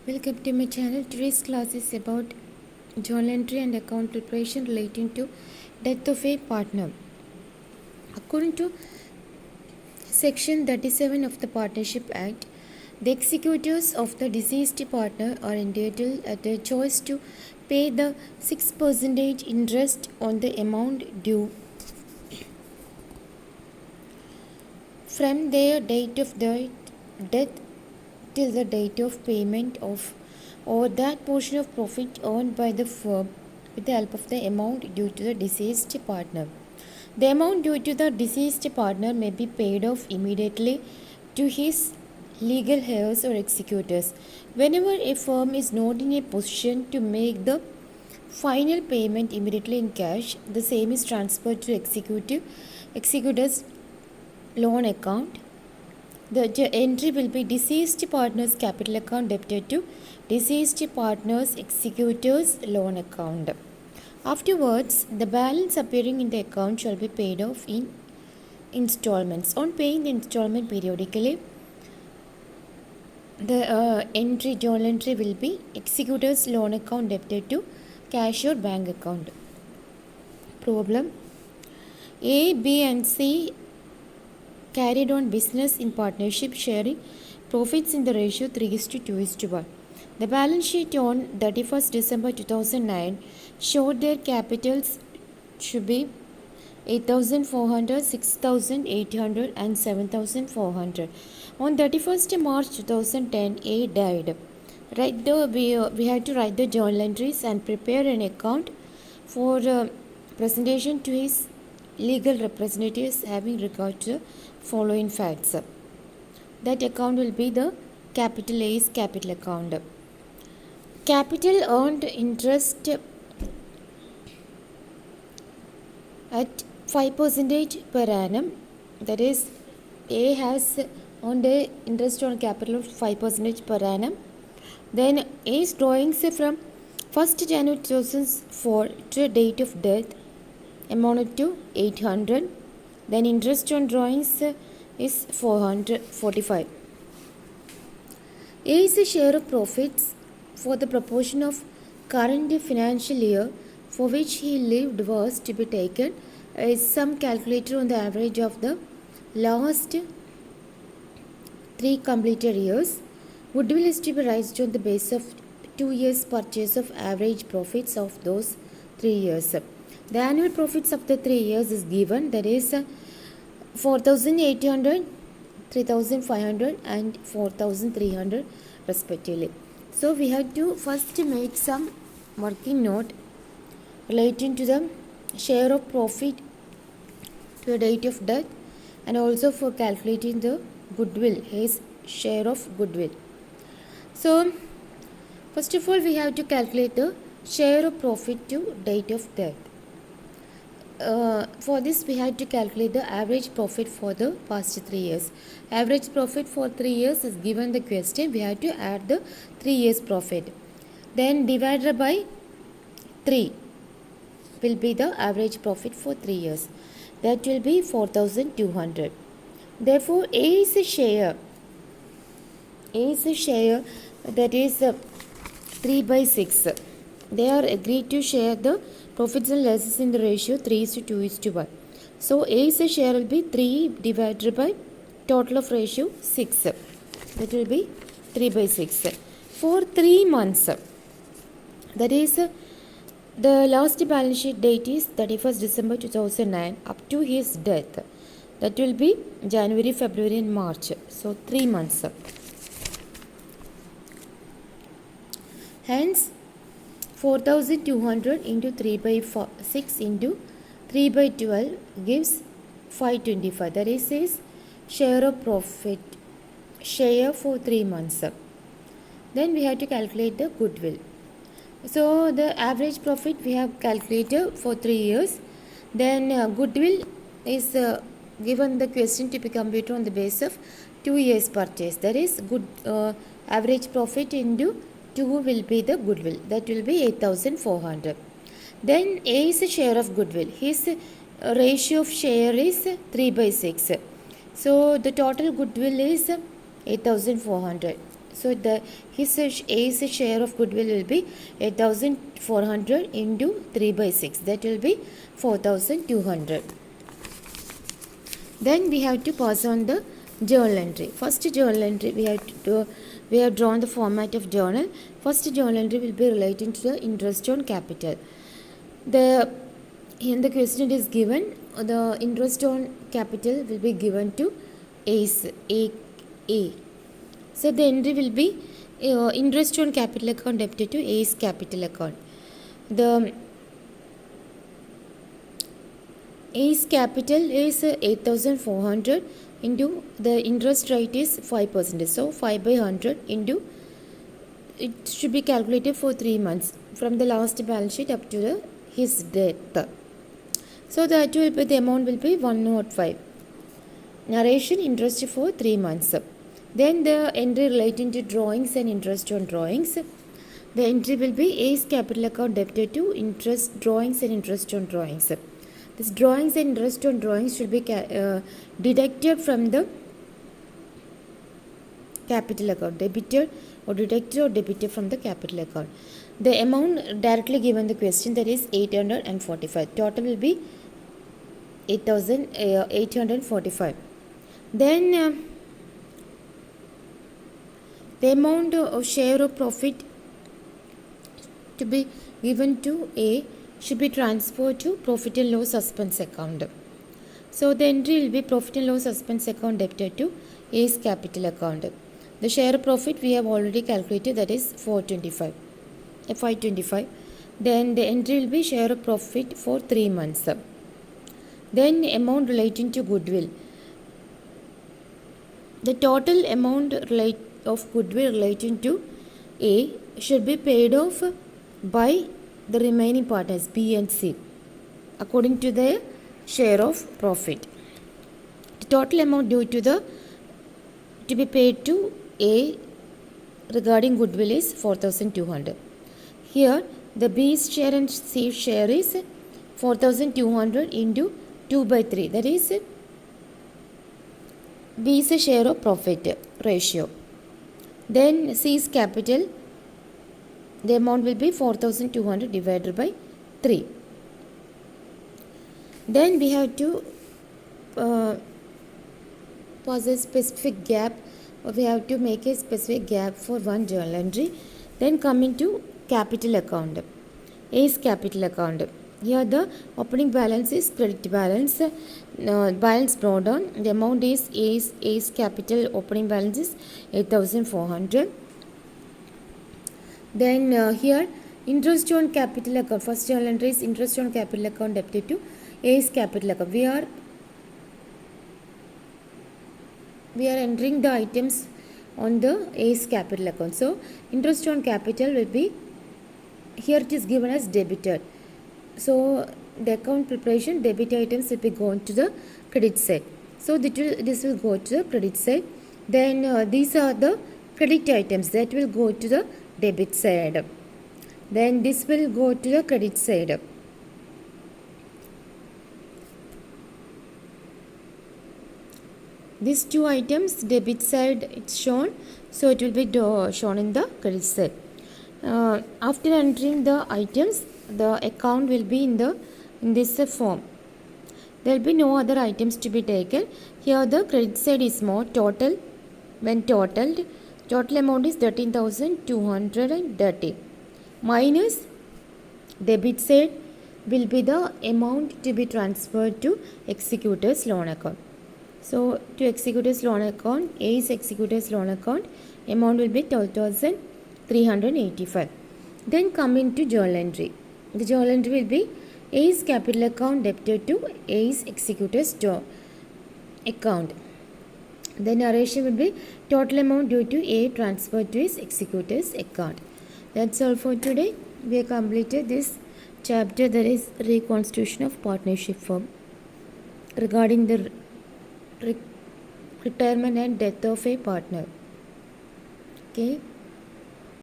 Welcome to my channel. Today's class is about journal entry and account preparation relating to death of a partner. According to Section 37 of the Partnership Act, the executors of the deceased partner are entitled at their choice to pay the 6% interest on the amount due from their date of death till the date of payment of or that portion of profit earned by the firm with the help of the amount due to the deceased partner. The amount due to the deceased partner may be paid off immediately to his legal heirs or executors. Whenever a firm is not in a position to make the final payment immediately in cash, the same is transferred to executors loan account. The entry will be deceased partner's capital account debited to deceased partner's executor's loan account. Afterwards, the balance appearing in the account shall be paid off in installments. On paying the installment periodically, the journal entry will be executor's loan account debited to cash or bank account. Problem: A, B and C carried on business in partnership, sharing profits in the ratio 3:2:1. The balance sheet on 31st December 2009 showed their capitals should be 8,400, 6,800 and 7,400. On 31st March 2010, A died. We had to write the journal entries and prepare an account for presentation to his legal representatives having regard to the following facts. That account will be the capital A's capital account. Capital earned interest at 5% per annum. That is, A has earned interest on capital of 5% per annum. Then A's drawings from 1st January 2004 to the date of death amounted to 800. Then interest on drawings is 445. A's share of profits for the proportion of current financial year for which he lived was to be taken as sum calculated on the average of the last 3 completed years. Goodwill is to be raised on the basis of 2 years purchase of average profits of those 3 years. The annual profits of the 3 years is given, that is 4,800, 3,500 and 4,300 respectively. So we have to first make some working note relating to the share of profit to the date of death and also for calculating the goodwill, his share of goodwill. So first of all, we have to calculate the share of profit to date of death. For this, we had to calculate the average profit for the past 3 years. Average profit for 3 years is given the question. We have to add the 3 years profit. Then divided by 3 will be the average profit for 3 years. That will be 4,200. Therefore, A's share that is 3/6. They are agreed to share the profits and losses in the ratio 3:2:1. So A's share will be 3 divided by total of ratio 6. That will be 3/6. For 3 months, that is the last balance sheet date is 31st December 2009 up to his death. That will be January, February and March. So 3 months. Hence 4,200 into 3/6 into 3/12 gives 525. That is his share of profit, share for 3 months. Then we have to calculate the goodwill. So the average profit we have calculated for 3 years. Then goodwill is given the question to be computed on the basis of 2 years purchase. That is average profit into 2 will be the goodwill. That will be 8,400. Then A's share of goodwill. His ratio of share is 3/6. So the total goodwill is 8,400. So A's share of goodwill will be 8,400 into 3 by 6. That will be 4,200. Then we have to pass on the journal entry. First journal entry we have drawn the format of journal. First journal entry will be relating to the interest on capital. In the question it is given the interest on capital will be given to A. So the entry will be interest on capital account debited to A's capital account. The A's capital is 8,400 into the interest rate is 5%. So 5 by 100 into, it should be calculated for 3 months from the last balance sheet up to his death. So that will be, the amount will be 105. Narration interest for 3 months. Then the entry relating to drawings and interest on drawings. The entry will be A's capital account debited to interest drawings and interest on drawings. This drawings and interest on drawings should be deducted from the capital account, debited or debited from the capital account. The amount directly given the question, that is 845. Total will be 8,845. Then the amount of share of profit to be given to A should be transferred to profit and loss suspense account. So the entry will be profit and loss suspense account debited to A's capital account. The share of profit we have already calculated, that is 525. Then the entry will be share of profit for 3 months. Then amount relating to goodwill. The total amount of goodwill relating to A should be paid off by the remaining partners B and C according to their share of profit. The total amount due to be paid to A regarding goodwill is 4,200. Here the B's share and C's share is 4,200 into 2 by 3. That is B's share of profit ratio. Then C's capital, the amount will be 4,200 divided by 3. Then we have to pause a specific gap, or we have to make a specific gap for one journal entry. Then coming to capital account, A's capital account. Here the opening balance is credit balance, balance brought down. The amount is A's capital opening balance is 8,400. Then here interest on capital account, first journal entry is interest on capital account debited to A's capital account. We are entering the items on the A's capital account. So interest on capital will be, here it is given as debited. So the account preparation, debit items will be gone to the credit side. So this will go to the credit side. Then these are the credit items that will go to the debit side. Then this will go to the credit side. These two items, debit side it's shown, so it will be shown in the credit side. After entering the items, the account will be in this form. There will be no other items to be taken. Here the credit side is more total. When totaled, total amount is 13,230 minus debit side will be the amount to be transferred to executor's loan account. So to executor's loan account, A's executor's loan account, amount will be 12,385. Then coming to journal entry. The journal entry will be A's capital account debited to A's executor's account. The narration will be total amount due to A transferred to his executor's account. That's all for today. We have completed this chapter, that is reconstitution of partnership firm, regarding the retirement and death of a partner. Okay.